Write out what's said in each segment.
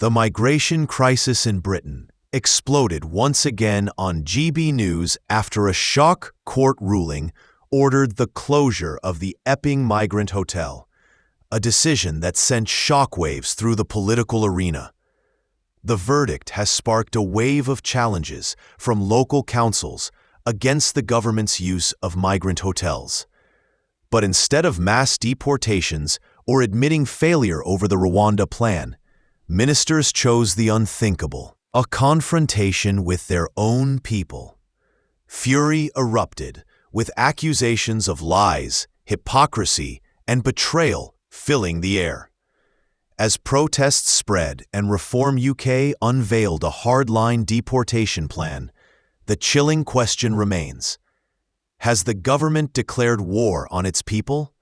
The migration crisis in Britain exploded once again on GB News after a shock court ruling ordered the closure of the Epping Migrant Hotel, a decision that sent shockwaves through the political arena. The verdict has sparked a wave of challenges from local councils against the government's use of migrant hotels. But instead of mass deportations or admitting failure over the Rwanda plan, ministers chose the unthinkable, a confrontation with their own people. Fury erupted, with accusations of lies, hypocrisy, and betrayal filling the air. As protests spread and Reform UK unveiled a hardline deportation plan, the chilling question remains: has the government declared war on its people?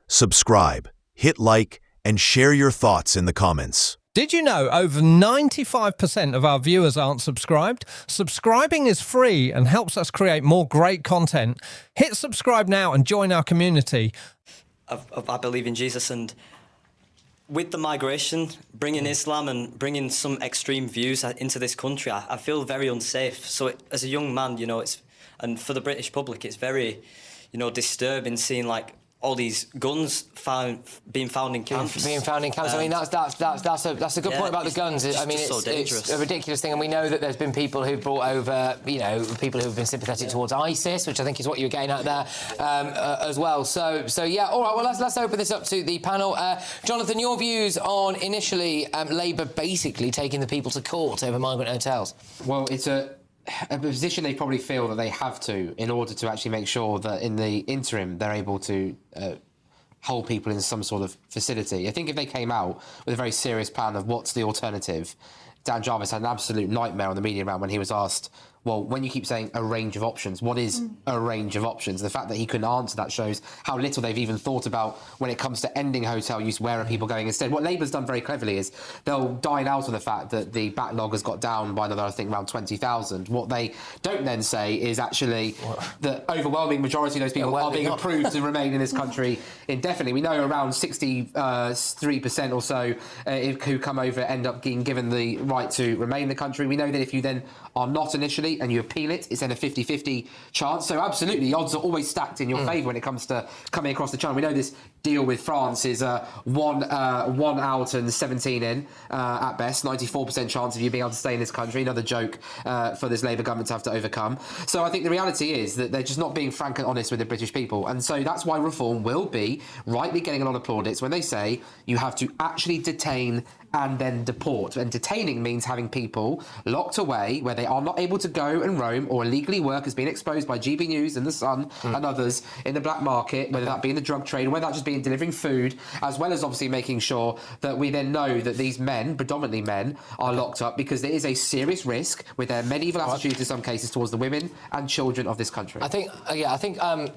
Subscribe, hit like, and share your thoughts in the comments. Did you know over 95% of our viewers aren't subscribed? Subscribing is free and helps us create more great content. Hit subscribe now and join our community. I believe in Jesus, and with the migration, bringing Islam and bringing some extreme views into this country, I feel very unsafe. So as a young man, and for the British public, it's very, disturbing seeing all these guns being found in camps. Being found in camps. I mean, that's a good point about the guns. It's a ridiculous thing, and we know that there's been people who've brought over, people who've been sympathetic towards ISIS, which I think is what you're getting at there as well. So yeah. All right. Well, let's open this up to the panel. Jonathan, your views on initially Labour basically taking the people to court over migrant hotels. Well, it's a position they probably feel that they have to in order to actually make sure that in the interim they're able to hold people in some sort of facility. I think if they came out with a very serious plan of what's the alternative, Dan Jarvis had an absolute nightmare on the media round when he was asked, well, when you keep saying a range of options, what is a range of options? The fact that he couldn't answer that shows how little they've even thought about when it comes to ending hotel use, where are people going instead. What Labour's done very cleverly is they'll dine out on the fact that the backlog has got down by another, I think, around 20,000. What they don't then say is actually the overwhelming majority of those people are being approved to remain in this country indefinitely. We know around 63% or so who come over end up being given the right to remain in the country. We know that if you then are not initially and you appeal it, it's then a 50-50 chance. So absolutely, the odds are always stacked in your favour when it comes to coming across the channel. We know this deal with France is one out and 17 in at best, 94% chance of you being able to stay in this country. Another joke for this Labour government to have to overcome. So I think the reality is that they're just not being frank and honest with the British people. And so that's why Reform will be rightly getting a lot of plaudits when they say you have to actually detain and then deport. And detaining means having people locked away where they are not able to go and roam or illegally work, has been exposed by GB News and The Sun and others in the black market, whether that be in the drug trade or whether that just be in delivering food, as well as obviously making sure that we then know that these men, predominantly men, are locked up because there is a serious risk with their medieval attitudes in some cases towards the women and children of this country. I think,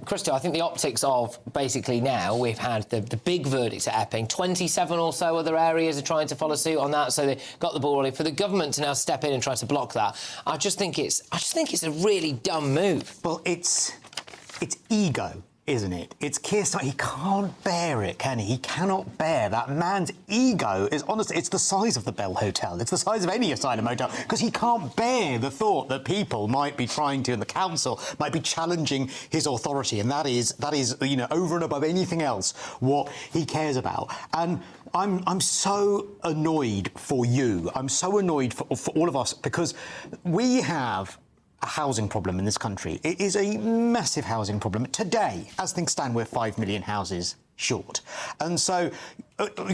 Christo, I think the optics of basically now we've had the big verdicts at Epping, 27 or so other areas are trying to follow suit on that, so they got the ball rolling. For the government to now step in and try to block that, I just think it's a really dumb move. Well, it's ego, isn't it? It's Keir Starmer. He can't bear it, can he? He cannot bear that man's ego. Honestly, it's the size of the Bell Hotel. It's the size of any asylum hotel, because he can't bear the thought that people might be trying to, and the council might be challenging his authority, and that is over and above anything else what he cares about. And I'm so annoyed for you. I'm so annoyed for all of us, because we have a housing problem in this country. It is a massive housing problem. Today, as things stand, we're 5 million houses short. And so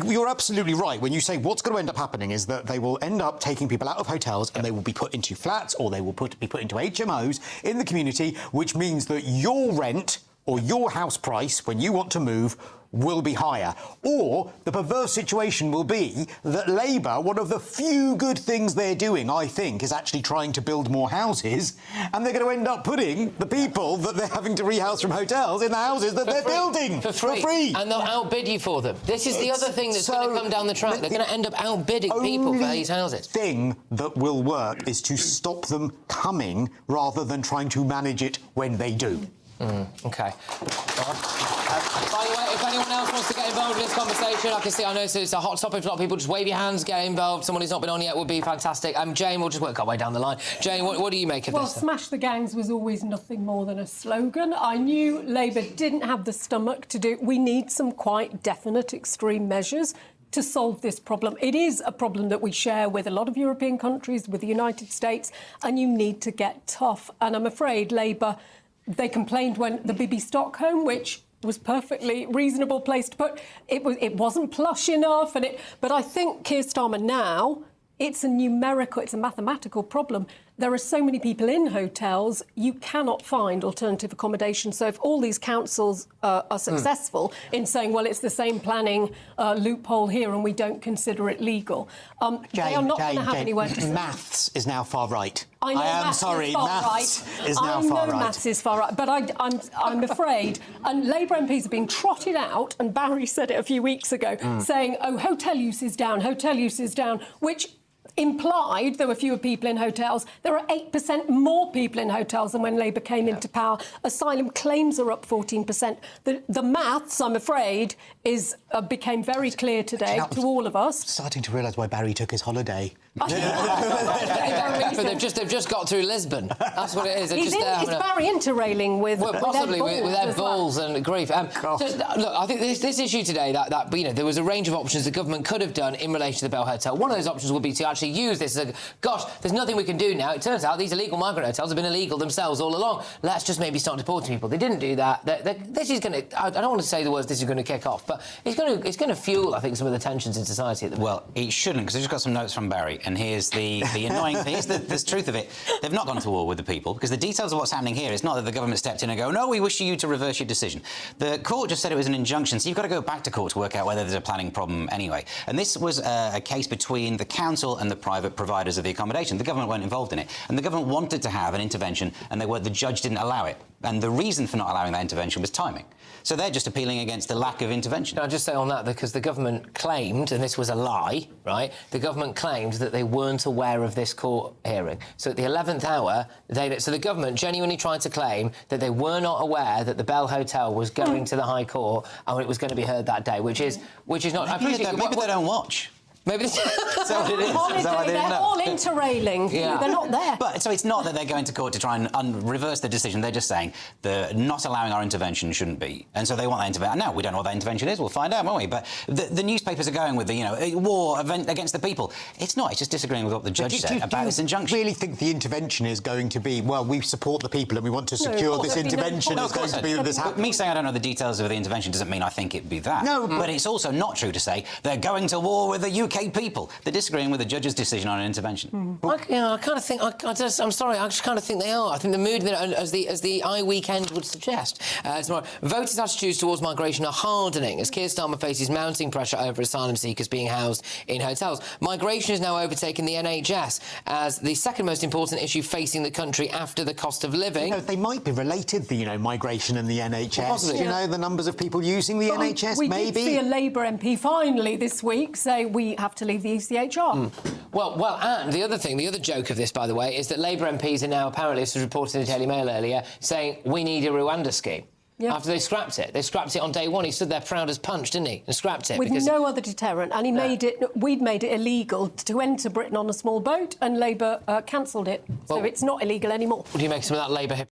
you're absolutely right when you say what's going to end up happening is that they will end up taking people out of hotels and they will be put into flats, or they will be put into HMOs in the community, which means that your rent or your house price when you want to move will be higher. Or the perverse situation will be that Labour, one of the few good things they're doing, I think, is actually trying to build more houses, and they're going to end up putting the people that they're having to rehouse from hotels in the houses that they're building for free. And they'll outbid you for them. This is the other thing that's going to come down the track. They're going to end up outbidding people for these houses. The thing that will work is to stop them coming rather than trying to manage it when they do. OK. By the way, if anyone else wants to get involved in this conversation, I know it's a hot topic for a lot of people. Just wave your hands, get involved. Someone who's not been on yet would be fantastic. Jane, we'll just work our way down the line. Jane, what do you make of this? Well, smash the gangs was always nothing more than a slogan. I knew Labour didn't have the stomach to do... We need some quite definite extreme measures to solve this problem. It is a problem that we share with a lot of European countries, with the United States, and you need to get tough. And I'm afraid Labour... They complained when the Bibi Stockholm, which was perfectly reasonable place to put, it wasn't plush enough, but I think Keir Starmer now, it's a mathematical problem. There are so many people in hotels, you cannot find alternative accommodation. So if all these councils are successful in saying, well, it's the same planning loophole here and we don't consider it legal, they are not going to have anywhere to... Maths is now far right. I am sorry, maths is now far right. I know maths is far right, but I'm afraid, and Labour MPs have been trotted out, and Barry said it a few weeks ago, saying, oh, hotel use is down, which implied there were fewer people in hotels. There are 8% more people in hotels than when Labour came into power. Asylum claims are up 14%. The maths, I'm afraid, became very clear today to all of us. Starting to realise why Barry took his holiday. They've just got through Lisbon. That's what it is. Is Barry interrailing with... Well, possibly with their balls and grief. Look, I think this issue today, that there was a range of options the government could have done in relation to the Bell Hotel. One of those options would be to actually use this as gosh, there's nothing we can do now. It turns out these illegal migrant hotels have been illegal themselves all along. Let's just maybe start deporting people. They didn't do that. This is going to... I don't want to say the words this is going to kick off, but it's going to fuel, I think, some of the tensions in society at the moment. Well, it shouldn't, because I just got some notes from Barry, and here's the annoying thing. Here's the truth of it. They've not gone to war with the people, because the details of what's happening here is not that the government stepped in and go, no, we wish you to reverse your decision. The court just said it was an injunction, so you've got to go back to court to work out whether there's a planning problem anyway. And this was a case between the council and the private providers of the accommodation. The government weren't involved in it, and the government wanted to have an intervention, and the judge didn't allow it. And the reason for not allowing that intervention was timing. So they're just appealing against the lack of intervention. I'll just say on that, because the government claimed, and this was a lie, right, the government claimed that they weren't aware of this court hearing. So at the 11th hour, so the government genuinely tried to claim that they were not aware that the Bell Hotel was going to the High Court and it was going to be heard that day, which is not... Maybe they don't watch. Maybe that's what it is. They're all interrailing. Yeah. They're not there. But so it's not that they're going to court to try and reverse the decision. They're just saying the not allowing our intervention shouldn't be, and so they want that intervention. No, we don't know what that intervention is. We'll find out, won't we? But the newspapers are going with the war event against the people. It's not. It's just disagreeing with what the judge said about this injunction. Do you really think the intervention is going to be, well, we support the people and we want to secure this intervention is going to be this happening? Me saying I don't know the details of the intervention doesn't mean I think it'd be that. No, but it's also not true to say they're going to war with the UK people. They're disagreeing with the judge's decision on an intervention. I kind of think... I'm sorry, I just kind of think they are. I think the mood, as the weekend would suggest, voters' attitudes towards migration are hardening as Keir Starmer faces mounting pressure over asylum seekers being housed in hotels. Migration has now overtaken the NHS as the second most important issue facing the country after the cost of living. They might be related, migration and the NHS. Well, possibly. The numbers of people using the NHS, we maybe. We did see a Labour MP finally this week say we have to leave the ECHR. Well, and the other joke of this, by the way, is that Labour MPs are now, apparently, this was reported in the Daily Mail earlier, saying we need a Rwanda scheme. Yeah. After they scrapped it. They scrapped it on day one. He stood there proud as punch, didn't he? And scrapped it. With no other deterrent. And we'd made it illegal to enter Britain on a small boat, and Labour cancelled it. So it's not illegal anymore. What do you make of some of that Labour